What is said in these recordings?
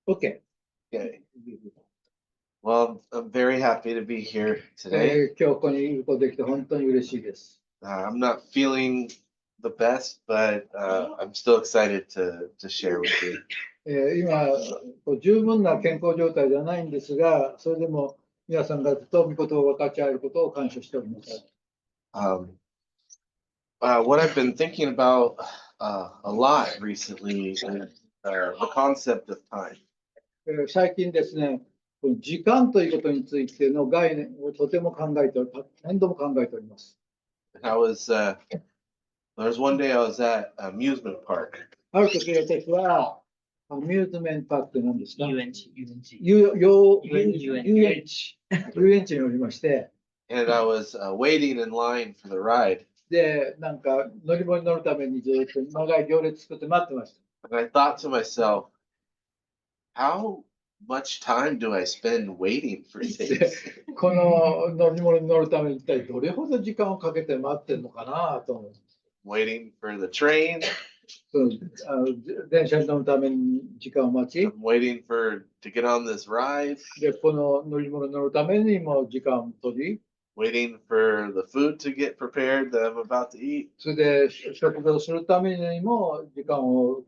OK。Okay. Well, I'm very happy to be here today. 今日ここにいることできて本当に嬉しいです。I'm not feeling the best, but I'm still excited to share with you. 今、十分な健康状態ではないんですが、それでも皆さんがと御言葉を分かち合えることを感謝しております。What I've been thinking about a lot recently is the concept of time. 最近ですね、時間ということについての概念をとても何度も考えております。There was one day I was at amusement park. ある時私はアミューズメントパークって何ですか？遊園地。遊園地におりまして、And I was waiting in line for the ride. で、なんか乗り物に乗るためにずっと長い行列作って待ってました。And I thought to myself, how much time do I spend waiting for things? この乗り物に乗るために一体どれほど時間をかけて待ってるのかなと思う。Waiting for the train. 電車に乗るために時間を待ち。I'm waiting to get on this ride. で、この乗り物に乗るためにも時間を取り。Waiting for the food to get prepared that I'm about to eat. それで食事をするためにも時間を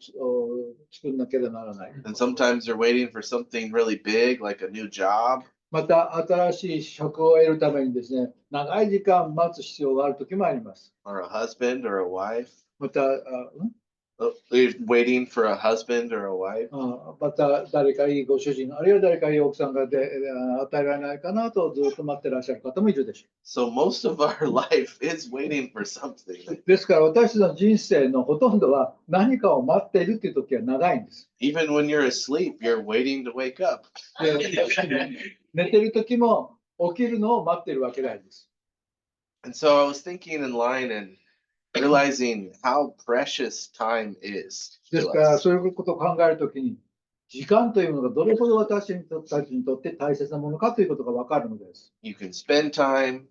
作らなければならない。And sometimes you're waiting for something really big, like a new job. また新しい職を得るためにですね、長い時間待つ必要がある時もあります。Or a husband or a wife. また、You're waiting for a husband or a wife. また誰かいいご主人、あるいは誰かいい奥さんが与えられないかなとずっと待ってらっしゃる方もいるでしょう。So most of our life is waiting for something. ですから私の人生のほとんどは何かを待っているという時は長いんです。Even when you're asleep, you're waiting to wake up. 寝ている時も起きるのを待っているわけなんです。And so I was thinking in line and realizing how precious time is. ですからそういうことを考えるときに時間というものがどれほど私たちにとって大切なものかということがわかるのです。You can spend time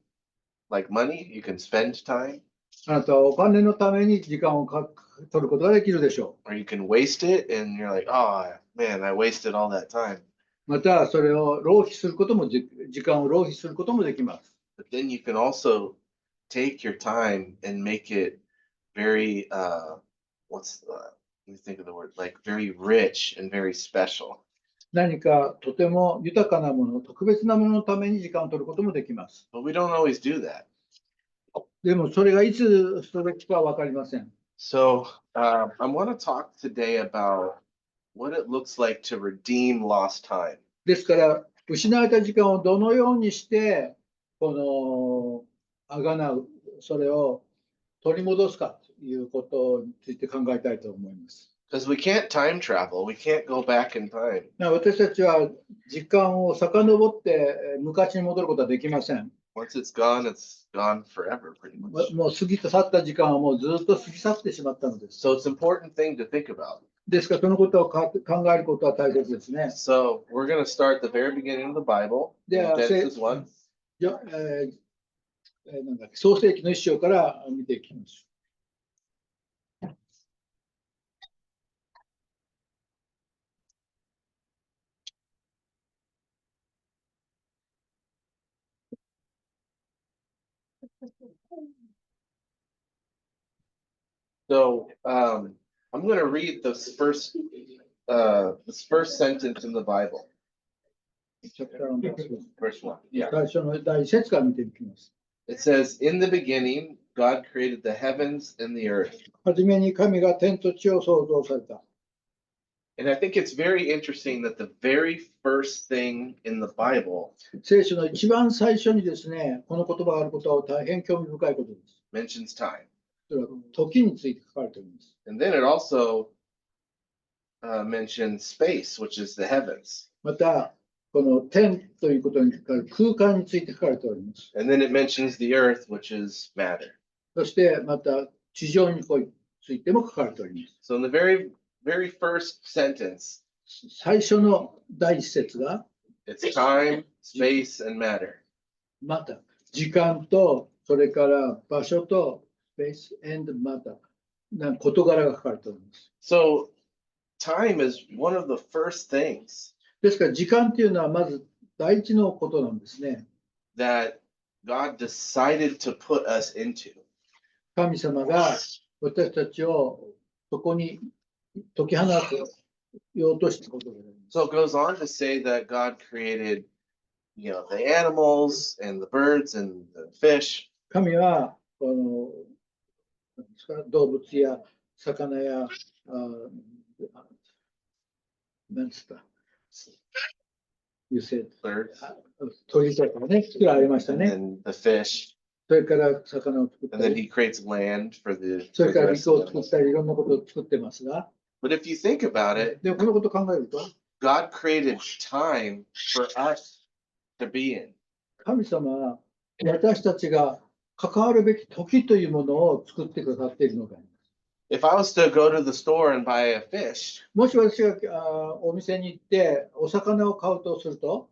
like money, you can spend time. あなたはお金のために時間を取ることができるでしょう。Or you can waste it and you're like, oh man, I wasted all that time. またそれを浪費することも時間を浪費することもできます。But then you can also take your time and make it very let me think of the word, like very rich and very special. 何かとても豊かなもの、特別なもののために時間を取ることもできます。But we don't always do that. でもそれがいつすべきかは分かりません。So I want to talk today about what it looks like to redeem lost time. ですから失われた時間をどのようにしてこの贖う、それを取り戻すかということについて考えたいと思います。Because we can't time travel, we can't go back in time. 私たちは時間を遡って昔に戻ることはできません。Once it's gone forever, pretty much. もう過ぎ去った時間はもうずっと過ぎ去ってしまったのです。So it's an important thing to think about. ですからそのことを考えることは大切ですね。So we're going to start the very beginning of the Bible. では、創世記の一章から見ていきます。So I'm going to read this first sentence in the Bible. Verse 1. Yeah. 最初の第一節から見ていきます。It says, "In the beginning, God created the heavens and the earth." はじめに神が天と地を創造された。And I think it's very interesting that the very first thing in the Bible 聖書の一番最初にですね、この言葉があることは大変興味深いことです。mentions time. それは時について書かれております。And then it also mentions space, which is the heavens. また、この天ということに書かれる空間について書かれております。And then it mentions the earth, which is matter. そしてまた地上についても書かれております。So in the very first sentence, 最初の第一節が、it's time, space, and matter. また時間とそれから場所と space and matter な事柄が書かれております。So time is one of the first things ですから時間っていうのはまず第一のことなんですね。that God decided to put us into. 神様が私たちをそこに解き放つようとしたことであります。So it goes on to say that God created, the animals and the birds and the fish. 神はなんですか動物や魚やなんですか油性 Birds, 鳥とかね作られました and ね。 then the fish, それから魚を作っ and た then り、 he creates land for the, それ for か the ら rest 肉 of を the 作ったりいろんなことを作ってますが、 But if you think about it, でもこのことを考えると God created time for us to be in. 神様は私たちが関わるべき時というものを作ってくださっているのであります。 If I was to go to the store and buy a fish, もし私がお店に行ってお魚を買うとすると、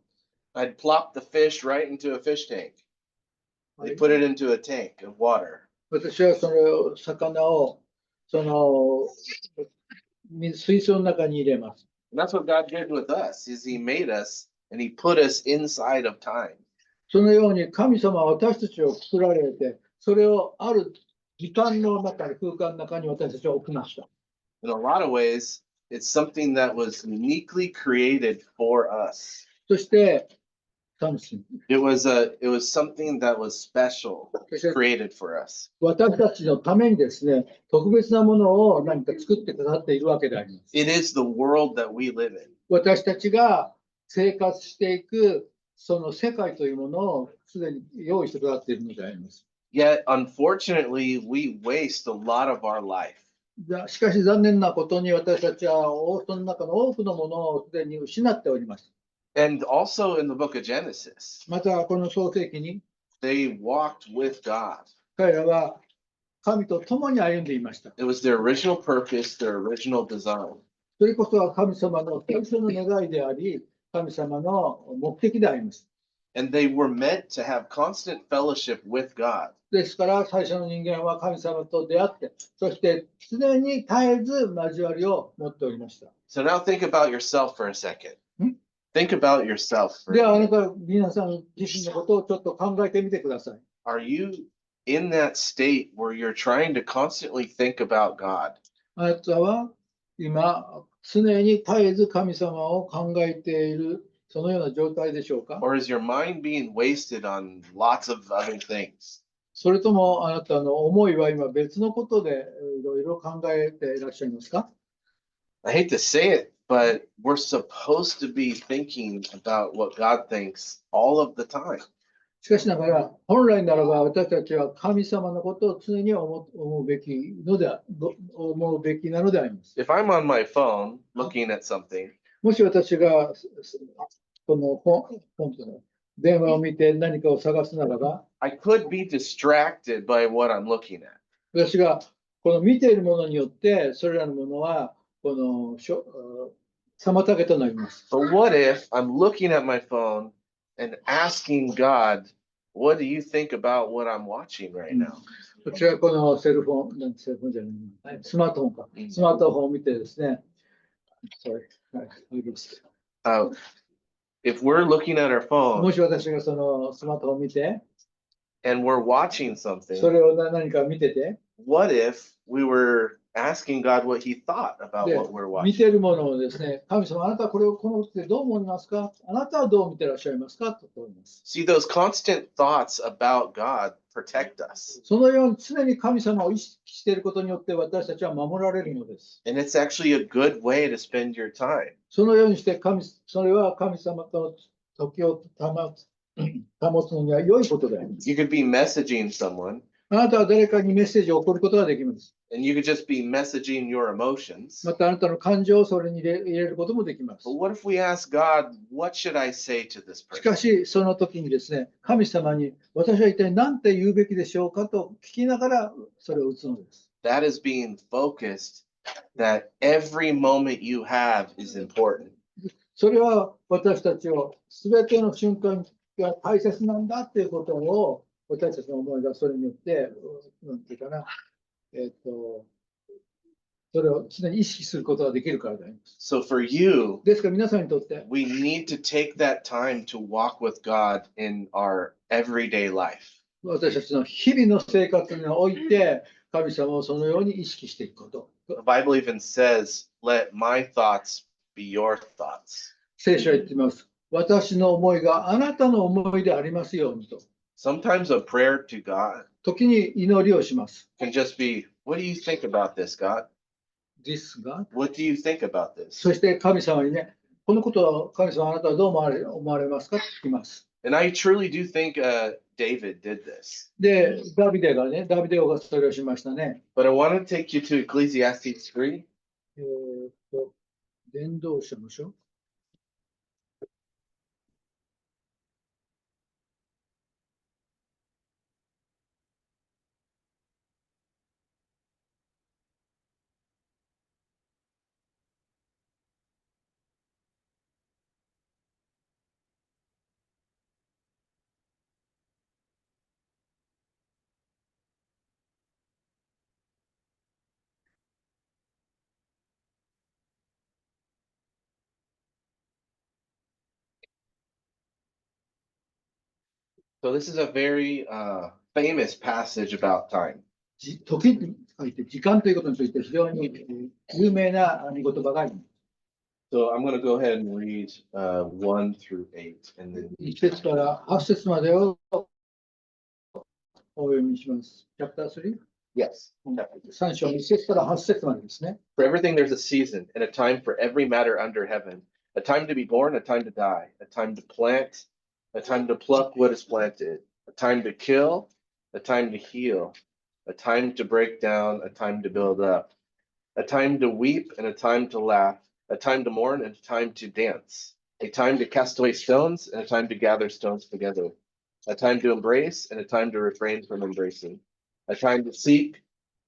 I'd plop the fish right into a fish tank. They put it into a tank of water. 私はその魚を水槽の中に入れます。 And that's what God did with us, is he made us and he put us inside of time. そのように神様は私たちを作られて、それをある時間の中に、空間の中に私たちは置きました。 In a lot of ways, it's something that was uniquely created for us. そして、It was something that was special, created for us. 私たちのためにですね、特別なものを何か作ってくださっているわけであります。 It is the world that we live in. 私たちが生活していくその世界というものをすでに用意してくださっているのであります。 Yet, unfortunately, we waste a lot of our life. しかし残念なことに私たちはその中の多くのものをすでに失っております。 And also in the book of Genesis, またこの創世記に they walked with God. 彼らは神と共に歩んでいました。 It was their original purpose, their original design. それこそは神様の最初の願いであり、神様の目的であります。 And they were meant to have constant fellowship with God. ですから最初の人間は神様と出会って、そして常に絶えず交わりを持っておりました。 So now think about yourself for a second. Think about yourself. ではあなた皆さん自身のことをちょっと考えてみてください。 Are you in that state where you're trying to constantly think about God? あなたは今常に絶えず神様を考えているそのような状態でしょうか？ Or is your mind being wasted on lots of other things? それともあなたの思いは今別のことでいろいろ考えていらっしゃいますか？ I hate to say it, but we're supposed to be thinking about what God thinks all of the time. しかしながら本来ならば私たちは神様のことを常に思うべきなのであります。 If I'm on my phone looking at something, もし私がこの電話を見て何かを探すならば、 I could be distracted by what I'm looking at. 私がこの見ているものによってそれらのものはこの妨げとなります。 But what if I'm looking at my phone and asking God, what do you think about what I'm watching right now? こちらこのセルフォンじゃない、スマートフォンか。スマートフォンを見てですね。If we're looking at our も phone し私がそのスマートフォンを見て、 and we're watching そ something, れを何か見てて、 what if we were asking God what he thought about で what we're 見 watching? てるものをですね、神様、あなたはこれをこのことでどう思いますか？あなたはどう見てらっしゃいますか？と問います。 See, those constant thoughts about God protect us. そのように常に神様を意識していることによって私たちは守られるのです。 And it's actually a good way to spend your time. そのようにしてそれは神様と時を保つのには良いことであります。 You could be messaging someone あなたは誰かにメッセージを送ることができます。 and you could just be messaging your emotions. またあなたの感情をそれに入れることもできます。 But what if we ask God, what should I say to this しか person? し、その時にですね、神様に私は一体何て言うべきでしょうかと聞きながらそれを打つのです。 That is being focused that every moment you have is important. それは私たちを全ての瞬間が大切なんだということを私たちの思いがそれによって、なんていうかな、それを常に意識することができるからであります。So for you, ですから皆さんにとって、we need to take that time to walk with God in our everyday life. 私たちの日々の生活において、神様をそのように意識していくこと。The Bible even says, let my thoughts be your thoughts. 聖書は言っています。私の思いがあなたの思いでありますようにと。Sometimes a prayer to God 時に祈りをします。can just be, what do you think about this, God? This God? What do you think about this? そして神様にね、このことは神様あなたはどう思われますかと聞きます。And I truly do think David did this. で、ダビデ王がそれをしましたね。But I want to take you to Ecclesiastes 3. 伝道者の書。So this is a very famous passage about time. 時に書いて、時間ということについて非常に有名な言葉があります。So I'm going to go ahead and read 1 through 8. And then 1節から8節までをお読みします。Chapter 3? yes. 3章1節から8節までですね。For everything there's a season and a time for every matter under heaven, a time to be born, a time to die, a time to plant, a time to pluck what is planted, a time to kill, a time to heal, a time to break down, a time to build up, a time to weep and a time to laugh, a time to mourn and a time to dance, a time to cast away stones and a time to gather stones together, a time to embrace and a time to refrain from embracing, a time to seek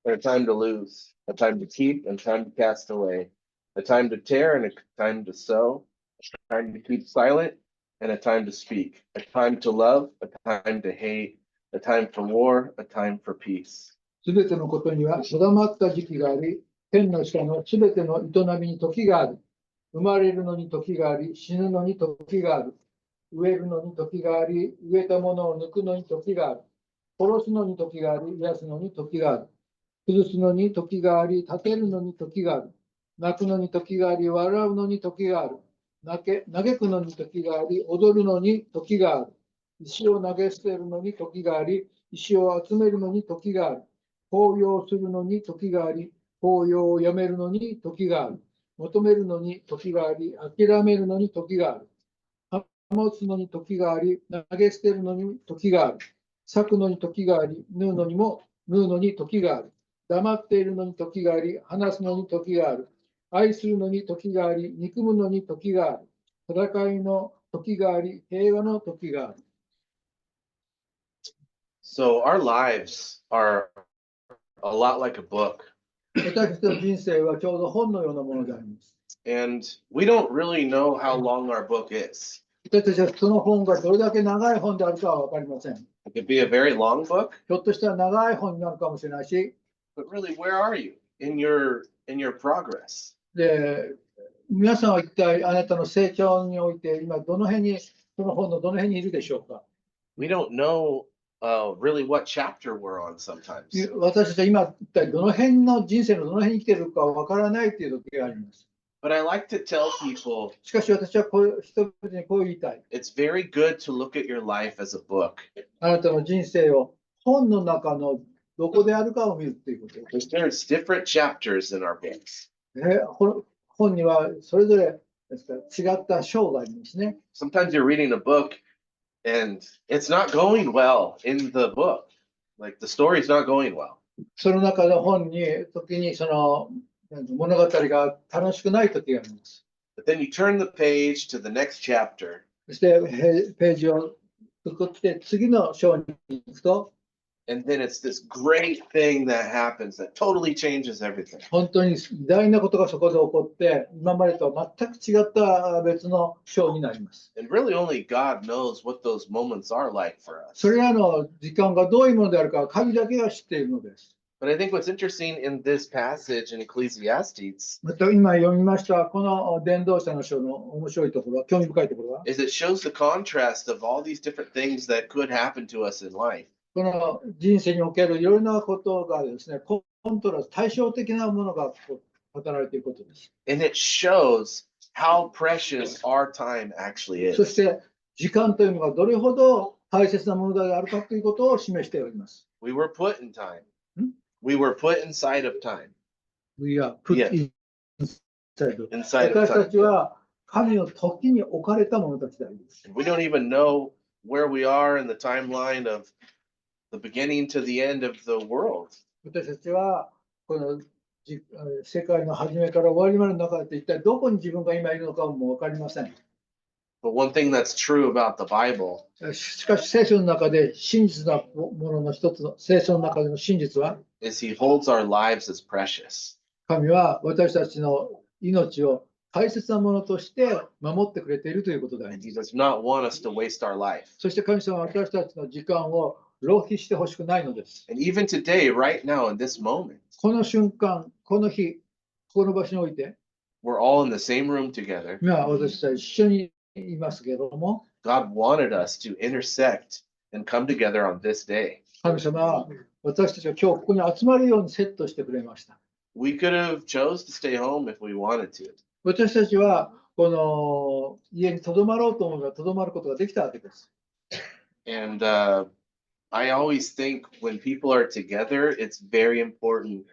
and a time to lose, a time to keep and a time to cast away, a time to tear and a time to sow, a time to keep silent and a time to speak, a time to love, a time to hate, a time for war, a time for peace. すべてのことには定まった時期があり、天の下のすべての営みに時がある。生まれるのに時があり、死ぬのに時がある。植えるのに時があり、植えたものを抜くのに時がある。殺すのに時があり、癒すのに時がある。崩すのに時があり、立てるのに時がある。泣くのに時があり、笑うのに時がある。嘆くのに時があり、踊るのに時がある。石を投げ捨てるのに時があり、石を集めるのに時がある。抱擁するのに時があり、抱擁をやめるのに時がある。求めるのに時があり、諦めるのに時がある。保つのに時があり、投げ捨てるのに時がある。裂くのに時があり、縫うのに時がある。黙っているのに時があり、話すのに時がある。愛するのに時があり、憎むのに時がある。戦いの時があり、平和の時がある。So our lives are a lot like a book. 私たちの人生はちょうど本のようなものであります。And we don't really know how long our book is. 私たちはその本がどれだけ長い本であるかは分かりません。It could be a very long book, ひょっとしたら長い本になるかもしれないし、but really, where are you in your progress? で、皆さんは一体あなたの成長において今どの辺に、その本のどの辺にいるでしょうか。We don't know really what chapter we're on sometimes. 私たちは今一体どの辺の人生のどの辺に生きているか分からないという時があります。But I like to tell people しかし私は人々にこう言いたい。it's very good to look at your life as a book. あなたの人生を本の中のどこであるかを見るということです。There's different chapters in our books. 本にはそれぞれですから違った章がありますね。Sometimes you're reading a book and it's not going well in the book. Like the story's not going well. その中の本に時にその物語が楽しくない時があります。But then you turn the page to the next chapter. そしてページを作って次の章に行くと、And then it's this great thing that happens that totally changes everything. 本当に偉大なことがそこで起こって、今までとは全く違った別の章になります。And really only God knows what those moments are like for us. それらの時間がどういうものであるか、神だけが知っているのです。But I think what's interesting in this passage in Ecclesiastes また今読みましたこの伝道者の書の面白いところは、興味深いところは、 is it shows the contrast of all these different things that could happen to us in life. この人生におけるいろいろなことがですね、コントラスト、対照的なものが働いていることです。And it shows how precious our time actually そ is. して時間というのがどれほど大切なものであるかということを示しております。We were put in time. Hmm? We were put inside of time. We are put Yes. inside. Inside of 私た time. ちは神の時に置かれた者たちであります。 We don't even know where we are in the timeline of the beginning to the end of the world. 私たちはこの世界の始めから終わりまでの中で一体どこに自分が今いるのかも分かりません。 But one thing that's true about the Bible しかし聖書の中で真実なものの一つの聖書の中での真実は、 is He holds our lives as precious. 神は私たちの命を大切なものとして守ってくれているということであり And ま He す。 does not want us to waste our life. そして神様は私たちの時間を浪費してほしくないのです。 And even today, right now, in this moment, この瞬間、この日、この場所において、 we're all in the same room together. 今私たち一緒にいますけれども、 God wanted us to intersect and come together on this day. 神様は私たちが今日ここに集まるようにセットしてくれました。 We could have chose to stay home if we wanted to. 私たちはこの家に留まろうと思えば留まることができたわけです。 And I always think when people are together, it's very important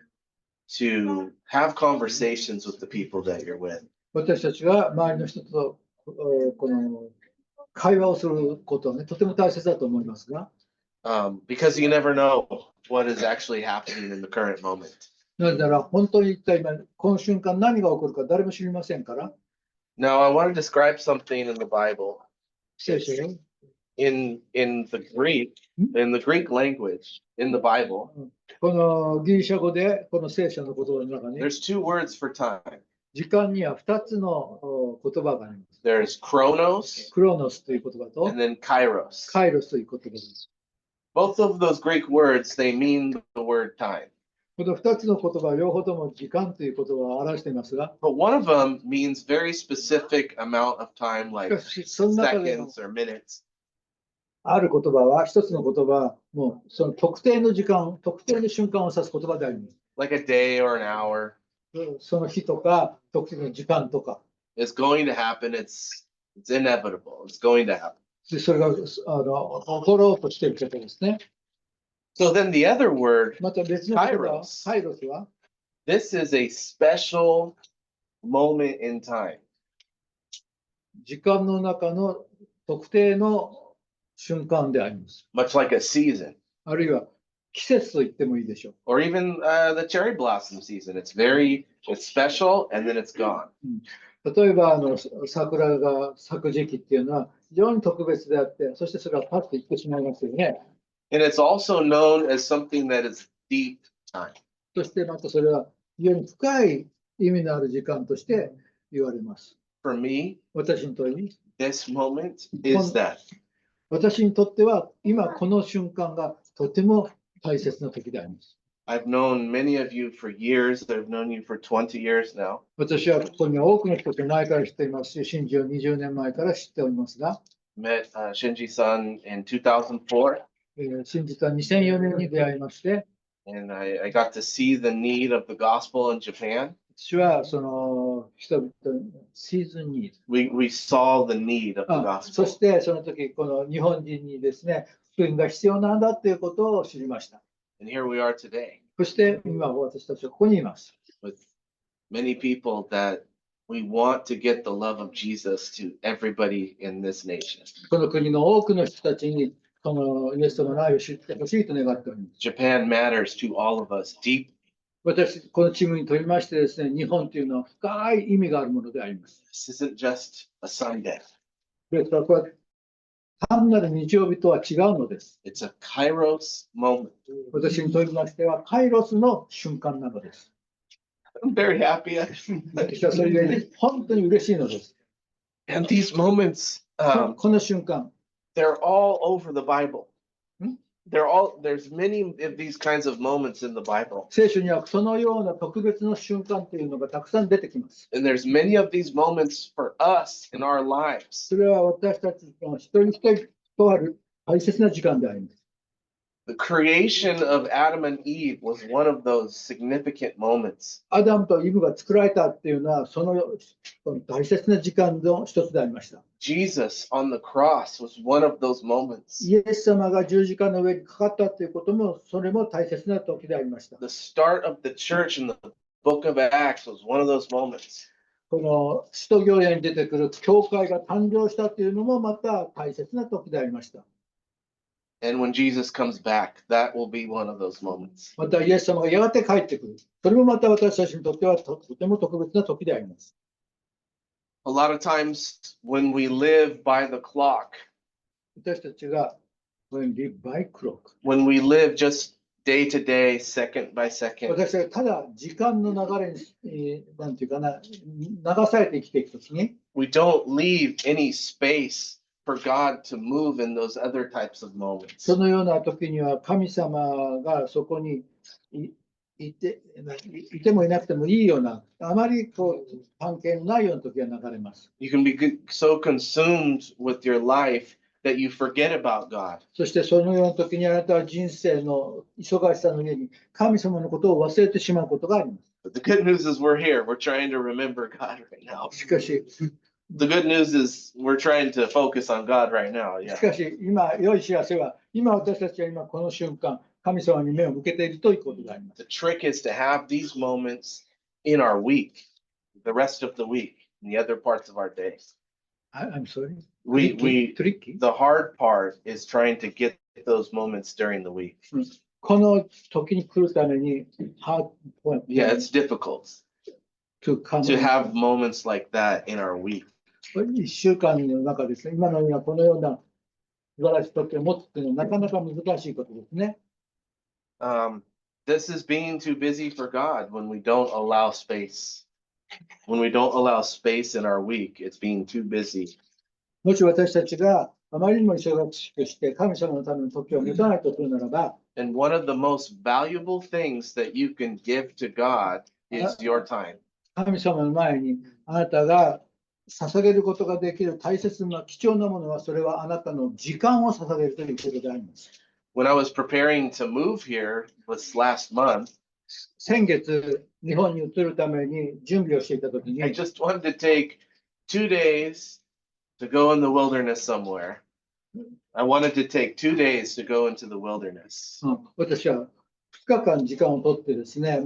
to have conversations with the people that you're with. 私たちが周りの人とこの会話をすることはね、とても大切だと思いますが、 Because you never know what is actually happening in the current moment. なぜなら本当に一体今この瞬間何が起こるか誰も知りませんから。 Now, I want to describe something in the Bible. 聖書よ In the Greek language, in the Bible, このギリシャ語でこの聖書の言葉の中に there's two words for time. 時間には2つの言葉があります。 There's chronos クロノスという言葉と and then kairos. カイロスという言葉です。 Both of those Greek words, they mean the word time. この2つの言葉は両方とも時間という言葉を表していますが、 But one of them means very specific amount of time, し like かしその中での seconds or minutes. ある言葉は、一つの言葉はもうその特定の時間、特定の瞬間を指す言葉であります。 Like a day or an hour. その日とか、特定の時間とか、 It's going to happen. It's inevitable. It's going to happen. でそれが起ころうとしていることですね。 So then the other word, また別の言葉は、カイロスカイロスは、 this is a special moment in time. 時間の中の特定の瞬間であります。 Much like a season, あるいは季節と言ってもいいでしょう。 or even the cherry blossom season. It's special, and then it's gone. 例えば桜が咲く時期っていうのは非常に特別であって、そしてそれがパッといってしまいますよね。 And it's also known as something that is deep time. そしてまたそれは非常に深い意味のある時間として言われます。 For me, 私にとって、 this moment is that. 私にとっては今この瞬間がとても大切な時であります。 I've known many of you for years. I've known you for 20 years now. 私はここには多くの人と前から知っていますし、信じを20年前から知っておりますが、 Met Shinji-san in 2004, 信じた2004年に出会いまして、 and I got to see the need of the gospel in Japan. 私はその人々にシーズンに、 We saw the need of the そ gospel. してその時この日本人にですね、福音が必要なんだということを知りました。 And here we are today そして今私たちはここにいます。 with many people that we want to get the love of Jesus to everybody in this nation. この国の多くの人たちにこのイエス様の愛を知ってほしいと願っております。 Japan matters to all of us deep. 私、このチームにとりましてですね、日本というのは深い意味があるものであります。 This isn't just a Sunday. ですからこれは単なる日曜日とは違うのです。 It's a kairos moment. 私にとりましてはカイロスの瞬間なのです。 I'm very happy. 私はそれゆえに本当に嬉しいのです。 And these moments, この瞬間、 they're all over the Bible. there's many of these kinds of moments in the Bible. 聖書にはそのような特別の瞬間というのがたくさん出てきます。And there's many of these moments for us in our lives. それは私たちの一人一人とある大切な時間であります。The creation of Adam and Eve was one of those significant moments. アダムとイブが作られたっていうのはその大切な時間の一つでありました。Jesus on the cross was one of those moments. イエス様が十字架の上にかかったということもそれも大切な時でありました。The start of the church in the book of Acts was one of those moments. この使徒行伝に出てくる教会が誕生したというのもまた大切な時でありました。And when Jesus comes back, that will be one of those moments. またイエス様がやがて帰ってくる。それもまた私たちにとってはとても特別な時であります。A lot of times when we live by the clock, 私たちが when we live by clock when we live just day to day, second by second, 私たちがただ時間の流れに、なんていうかな、流されて生きていくときに、we don't leave any space for God to move in those other types of moments. そのような時には神様がそこにいてもいなくてもいいような、あまりこう関係のないような時が流れます。You can be so consumed with your life that you forget about God. そしてそのような時にあなたは人生の忙しさの上に神様のことを忘れてしまうことがあります。But the good news is we're here. We're trying to remember God right now. しかし、The good news is we're trying to focus on God right now. し Yeah. かし今、良い知らせは、今私たちは今この瞬間、神様に目を向けているということがあります。 The trick is to have these moments in our week, the rest of the week, and the other parts of our day. I'm sorry. The hard part is trying to get those moments during the week. この時に来るために、Yeah, it's difficult to have moments like that in our week. 1週間の中ですね、今のようなこのような素晴らしい時を持つというのはなかなか難しいことですね。This is being too busy for God when we don't allow space. When we don't allow space in our week, it's being too busy. もし私たちがあまりにも忙しくして神様のための時を持たないとするならば、And one of the most valuable things that you can give to God is your time. 神様の前にあなたが捧げることができる大切な貴重なものは、それはあなたの時間を捧げるということであります。When I was preparing to move here this last month, 先月、日本に移るために準備をしていたときに、I just wanted to take 2 days to go in the wilderness somewhere. I wanted to take 2 days to go into the wilderness. 私は2日間時間を取ってですね、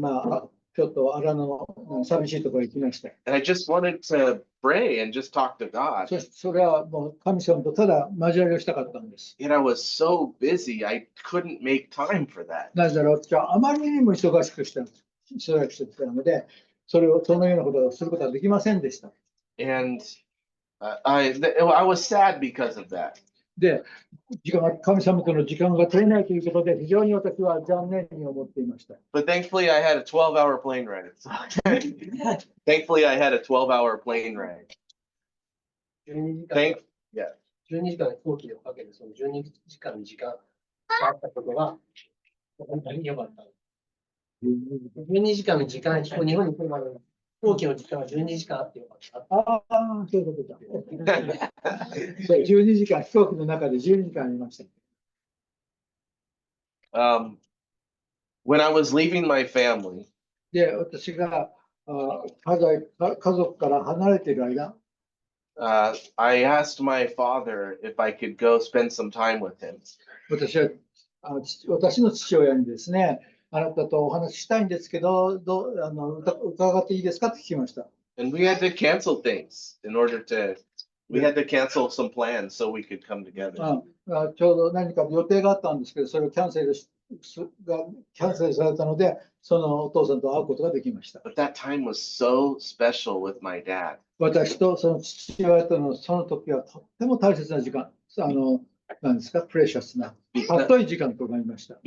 ちょっと荒野の寂しいところに行きました。And I just wanted to pray and just talk to God. それはもう神様とただ交わりをしたかったんです。And I was so busy, I couldn't make time for that. なぜだろう、じゃああまりにも忙しくしてたので、そのようなことをすることはできませんでした。And I was sad because of that. で、神様との時間が取れないということで、非常に私は残念に思っていました。But thankfully, I had a 12-hour plane ride. Thankfully, I had a 12-hour plane ride. 12時間飛行機をかける、その12時間の時間があったことは、本当に良かった。12時間の時間、日本に来るまでの飛行機の時間は12時間あってよかった。ああ、そういうことだ。12時間、飛行機の中で12時間ありました。When I was leaving my family, で、私が家族から離れている間、I asked my father if I could go spend some time with him. 私の父親にですね、あなたとお話ししたいんですけど、伺っていいですかって聞きました。And we had to cancel things we had to cancel some plans so we could come together. ちょうど何か予定があったんですけど、それをキャンセルされたので、そのお父さんと会うことができました。But that time was so special with my dad. 私とその父親とのその時はとっても大切な時間、何ですか、プレシャスな、尊い時間となりました。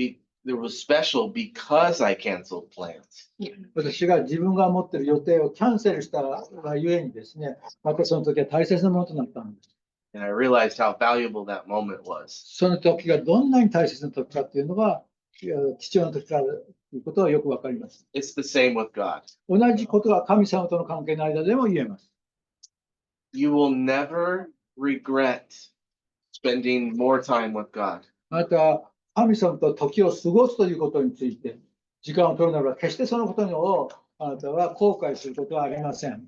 It was special because I canceled plans. 私が自分が持っている予定をキャンセルしたがゆえにですね、またその時は大切なものとなったんです。And I realized how valuable that moment was. その時がどんなに大切な時かっていうのが貴重な時からということはよくわかります。It's the same with God. 同じことが神様との関係の間でも言えます。You will never regret spending more time with God. あなたは神様と時を過ごすということについて時間を取るならば決してそのことをあなたは後悔することはありません。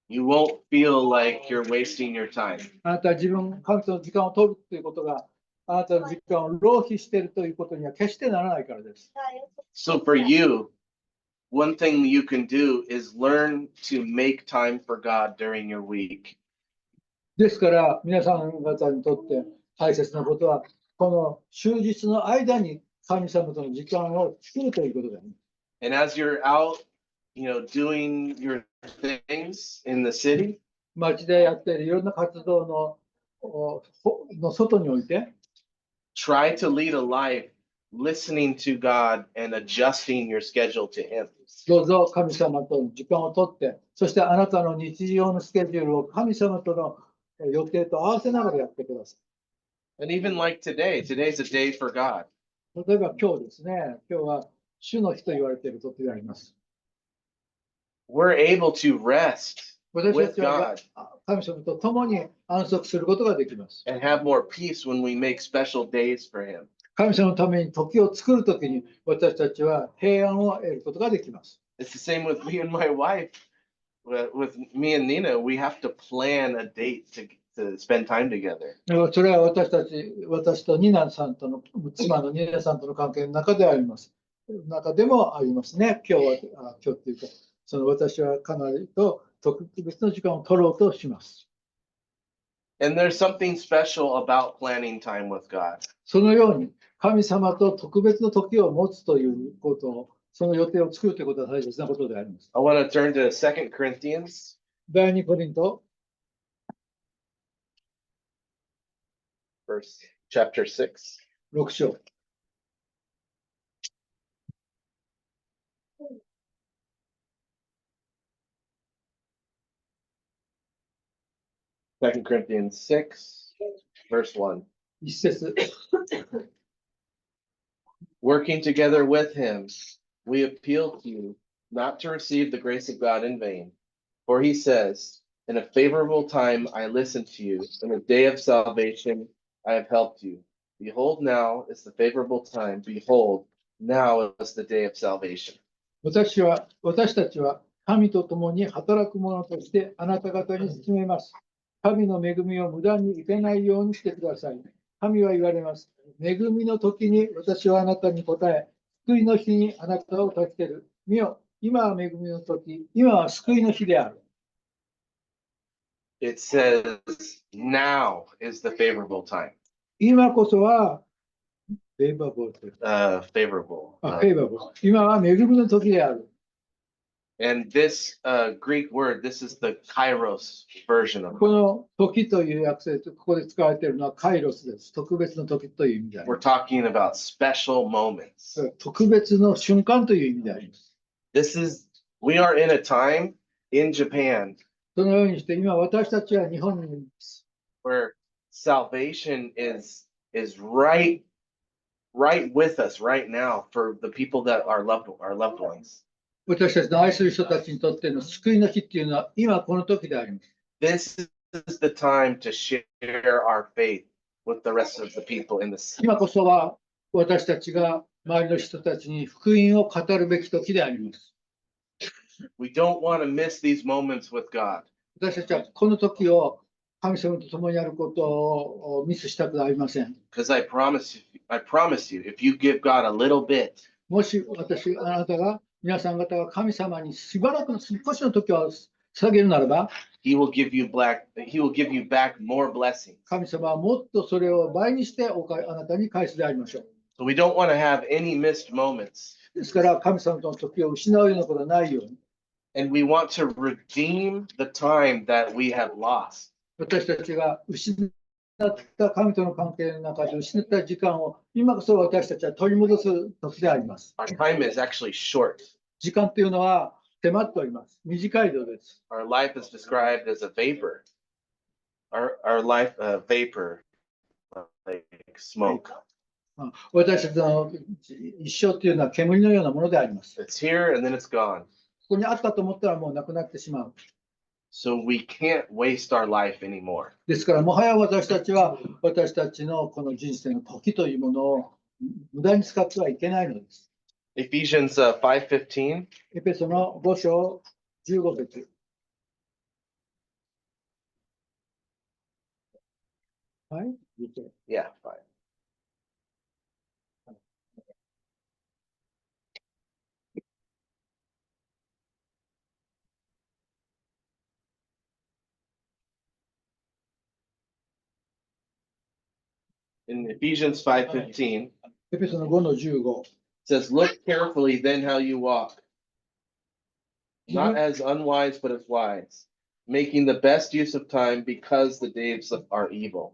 You won't feel like you're wasting your time. あなたは自分、神との時間を取るということがあなたの時間を浪費しているということには決してならないからです。So for you, one thing you can do is learn to make time for God during your week. ですから皆さん方にとって大切なことはこの終日の間に神様との時間を作るということだね。And as you're out, doing your things in the city, 街でやっているいろんな活動の外において try to lead a life listening to God and adjusting your schedule to Him. どうぞ神様と時間をとって、そしてあなたの日常のスケジュールを神様との予定と合わせながらやってくださ And even like today, today's a day for God. い。例えば今日ですね、今日は主の日と言われている時であります。We're able to rest 私た with ちは God 神様と共に安息することができます。 and have more peace when we make special days for Him. 神様のために時を作るときに私たちは平安を得ることができます。 It's the same with me and my wife. With me and Nina, we have to plan a date to spend time together. それは私とニナさんとの、妻のニナさんとの関係の中であります。中でもありますね。今日っていうか、私はかなりと特別な時間を取ろうとします。And there's something special about planning time with God. そのように神様と特別な時を持つということを、その予定を作るということは大切なことであります。I want to turn to 2 Corinthians 第2コリント chapter 6. 6章。2 Corinthians 6, verse 1. 一節。Working together with him, we appeal to you not to receive the grace of God in vain. For he says, in a favorable time I listened to you, in a day of salvation I have helped you. Behold, now is the favorable time. Behold, now is the day of salvation. 私たちは神と共に働く者としてあなた方に進めます。神の恵みを無駄にいけないようにしてください。神は言われます。恵みの時に私はあなたに答え、救いの日にあなたを助ける。見よ、今は恵みの時、今は救いの日である。It says, now is the favorable time. 今こそは、favorable。今は恵みの時である。And this Greek word, this is the kairos version of it. この時という訳で、ここで使われているのはカイロスです。特別の時という意味であり We're ます。 talking about special moments. 特別の瞬間という意味であります。We are in a time in Japan そのようにして今私たちは日本にいます。 where salvation is right with us right now for the people that are loved ones. 私たちの愛する人たちにとっての救いの日っていうのは今この時であります。 This is the time to share our faith with the rest of the people in the city. 今こそは私たちが周りの人たちに福音を語るべき時であります。 We don't want to miss these moments with God. 私たちはこの時を神様と共にやることをミスしたくありません。 Because I promise you, if you give God a little bit, もしあなたが皆さん方が神様にしばらくの少しの時を捧げるならば、He will give you back more blessings. 神様はもっとそれを倍にしてあなたに返すでありましょう。 So we don't want to have any missed moments. ですから神様との時を失うようなことはないように。 And we want to redeem the time that we have lost. 私たちが失った神との関係の中で失った時間を今こそ私たちは取り戻す時であります。 Our time is actually short. 時間というのは迫っております。短いのです。 Our life is described as a vapor. our life vapor, like smoke. 私たちの一生というのは煙のようなものであります。 It's here and then it's gone. ここにあったと思ったらもうなくなってしまう。 So we can't waste our life anymore. ですからもはや私たちは私たちのこの人生の時というものを無駄に使ってはいけないのです。 Ephesians 5:15. エペソの5章15節。はい。 Yeah, 5. In Ephesians 5:15, エペソの5の15。 it says, "Look carefully then how you walk, not as unwise but as wise, making the best use of time because the days are evil."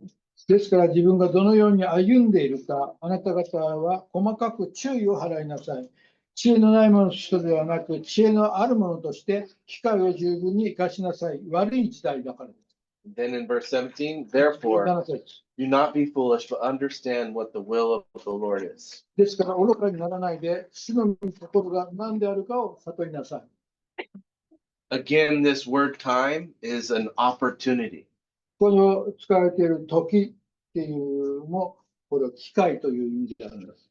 ですから自分がどのように歩んでいるか、あなた方は細かく注意を払いなさい。知恵のない者と人ではなく、知恵のある者として機会を十分に生かしなさい。悪い時代だからです。 Then in verse 17, "Therefore, 7節 do not be foolish, but understand what the will of the Lord is." ですから愚かにならないで、主の心が何であるかを悟りなさい。 Again, this word time is an opportunity. ここに使われている時っていうのも、これは機会という意味であるんです。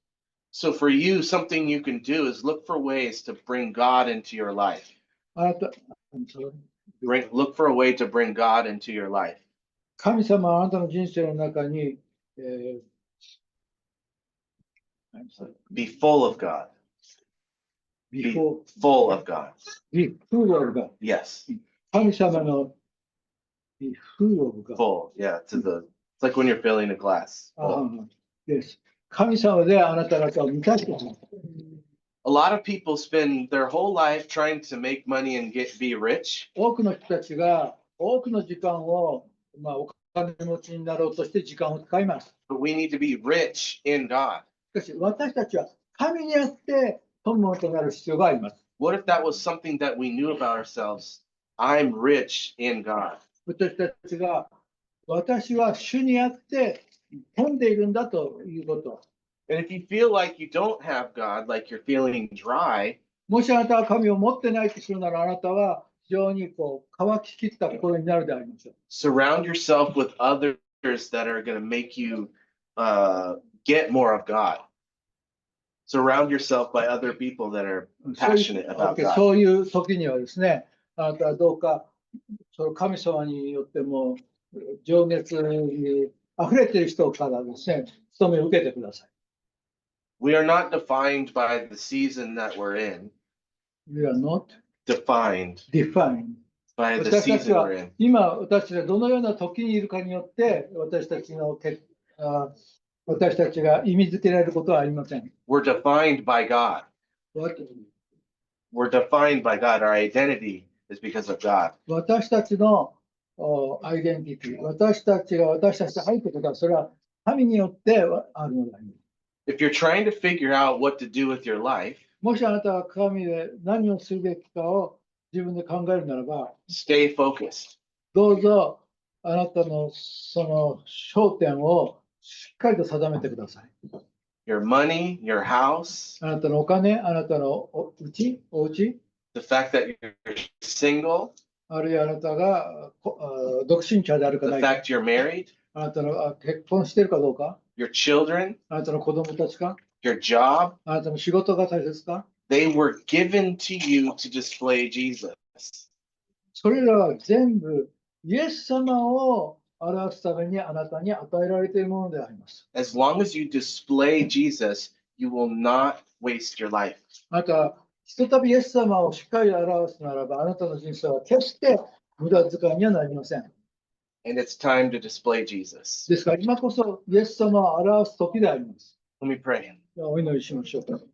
So for you, something you can do is look for ways to bring God into your life. あなた、Look for a way to bring God into your life. 神様はあなたの人生の中に、Be full of God. Be before full of God. be full of God. Yes, 神様の be full of God. full. Yeah, it's like when you're filling a glass. あ Full. です神様であなた方を満たしてください。 A lot of people spend their whole life trying to make money and be rich, 多くの人たちが多くの時間を、お金持ちになろうとして時間を使います。 but we need to be rich in God. しかし私たちは神にあって富むものとなる必要があります。 What if that was something that we knew about ourselves? I'm rich in God. 私たちが私は主にあって富んでいるんだということ。 And if you feel like you don't have God, like you're feeling dry, もしあなたは神を持ってないとするならあなたは非常に乾ききった心になるでありましょう。 surround yourself with others that are going to make you get more of God. Surround yourself by other people that are passionate about God. そういう時にはですね、あなたはどうかその神様によっても情熱に溢れている人からですね、務めを受けてください。We are not defined by the season that we're in. We are not Defined defined. by the 私たち season は we're in. 今私たちがどのような時にいるかによって私たちが意味づけられることはありません。 We're defined by God. We're defined by God. Our identity is because of God. 私たちのアイデンティティ、私たちが私たちであるということは、それは神によってあるのであります。 If you're trying to figure out what to do with your life, もしあなたが神で何をするべきかを自分で考えるならば、 stay focused. どうぞあなたのその焦点をしっかりと定めてください。 Your money, your house, あなたのお金、あなたのお家、the fact that you're single, あるいはあなたが独身者であるか the ないか、 fact you're married, あなたの結婚しているかどうか、 your children, あなたの子供たちか、 your job, あなたの仕事が大切か、 they were given to you to display Jesus. それらは全部イエス様を表すためにあなたに与えられているものであります。 As long as you display Jesus, you will not waste your life. あなたはひとたびイエス様をしっかり表すならば、あなたの人生は決して無駄遣いにはなりません。 And it's time to display Jesus. ですから今こそイエス様を表す時であります。 Let me pray. ではお祈りしましょう。